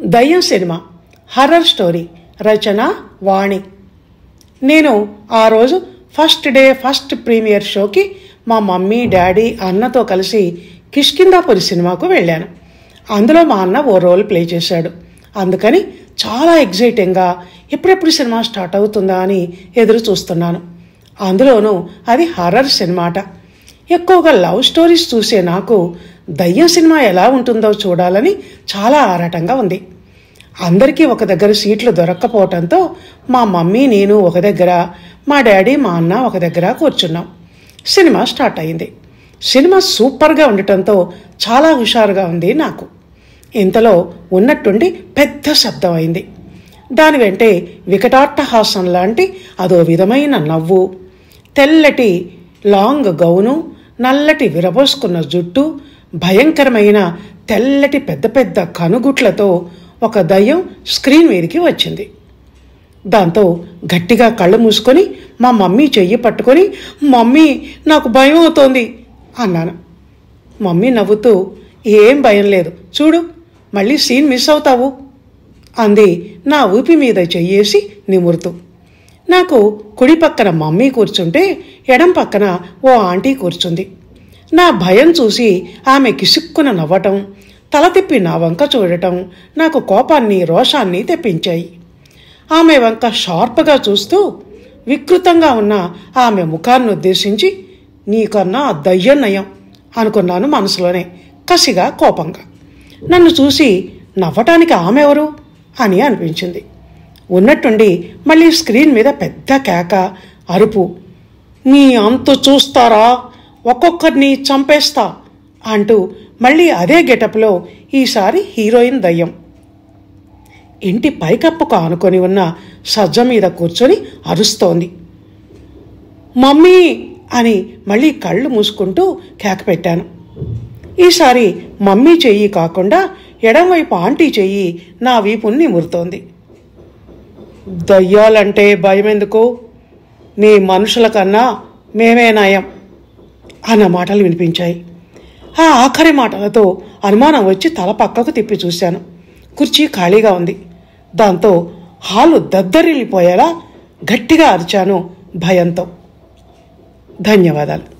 దయ్యం cinema horror story రచన వాణి. నేను ఆ రోజు ఫస్ట్ ప్రీమియర్ షోకి మా మమ్మీ డాడీ అన్నతో కలిసి కిష్కిందాపురి సినిమాకు వెళ్ళాను. అందులో మా అన్న ఓ రోల్ ప్లే చేశాడు. అందుకని చాలా ఎగ్జైటింగ్గా ఎప్పుడెప్పుడు సినిమా స్టార్ట్ అవుతుందా అని ఎదురు చూస్తున్నాను. అందులోనూ అది హర్రర్ సినిమాట. ఎక్కువగా లవ్ స్టోరీస్ చూసే నాకు దయ్యం సినిమా ఎలా ఉంటుందో చూడాలని చాలా ఆరాటంగా ఉంది. అందరికీ ఒక దగ్గర సీట్లు దొరక్కపోవడంతో మా మమ్మీ నేను ఒక దగ్గర, మా డాడీ మా అన్న ఒక దగ్గర కూర్చున్నాం. సినిమా స్టార్ట్ అయింది. సినిమా సూపర్గా ఉండటంతో చాలా హుషారుగా ఉంది నాకు. ఇంతలో ఉన్నట్టుండి పెద్ద శబ్దం అయింది. దాని వెంటే వికటాట్టహాసం లాంటి అదో విధమైన నవ్వు, తెల్లటి లాంగ్ గౌను, నల్లటి విరబోసుకున్న జుట్టు, భయంకరమైన తెల్లటి పెద్ద పెద్ద కనుగుట్లతో ఒక దయ్యం స్క్రీన్ మీదకి వచ్చింది. దాంతో గట్టిగా కళ్ళు మూసుకొని మా మమ్మీ చెయ్యి పట్టుకొని, "మమ్మీ, నాకు భయం అవుతోంది" అన్నాను. మమ్మీ నవ్వుతూ, "ఏం భయం లేదు, చూడు, మళ్ళీ సీన్ మిస్ అవుతావు" అంది నా ఊపి మీద చెయ్యేసి నిమురుతూ. నాకు కుడి పక్కన మమ్మీ కూర్చుంటే ఎడం పక్కన ఓ ఆంటీ కూర్చుంది. నా భయం చూసి ఆమె కిసుక్కున నవ్వటం, తల తిప్పి నా వంక చూడటం నాకు కోపాన్ని రోషాన్ని తెప్పించాయి. ఆమె వంక షార్ప్గా చూస్తూ వికృతంగా ఉన్న ఆమె ముఖాన్ని ఉద్దేశించి, "నీకన్నా దయ్యం నయం" అనుకున్నాను మనసులోనే, కసిగా కోపంగా. నన్ను చూసి నవ్వటానికి ఆమె ఎవరు అని అనిపించింది. ఉన్నట్టుండి మళ్ళీ స్క్రీన్ మీద పెద్ద కేక, అరుపు, "మీ అంతు చూస్తారా, ఒక్కొక్కరిని చంపేస్తా" అంటూ మళ్ళీ అదే గెటప్లో ఈసారి హీరోయిన్ దయ్యం ఇంటి పైకప్పుకు ఆనుకొని ఉన్న సజ్జ మీద కూర్చొని అరుస్తోంది. "మమ్మీ" అని మళ్ళీ కళ్ళు మూసుకుంటూ కేక పెట్టాను. ఈసారి మమ్మీ చెయ్యి కాకుండా ఎడంవైపు ఆంటీ చెయ్యి నా వీపుని నిమురుతోంది. "దయ్యాలంటే భయం ఎందుకు? మీ మనుషుల కన్నా మేమే నయం" అన్న మాటలు వినిపించాయి. ఆ ఆఖరి మాటలతో అనుమానం వచ్చి తల పక్కకు తిప్పి చూశాను. కుర్చీ ఖాళీగా ఉంది. దాంతో హాలు దద్దరిల్లిపోయేలా గట్టిగా అరిచాను భయంతో. ధన్యవాదాలు.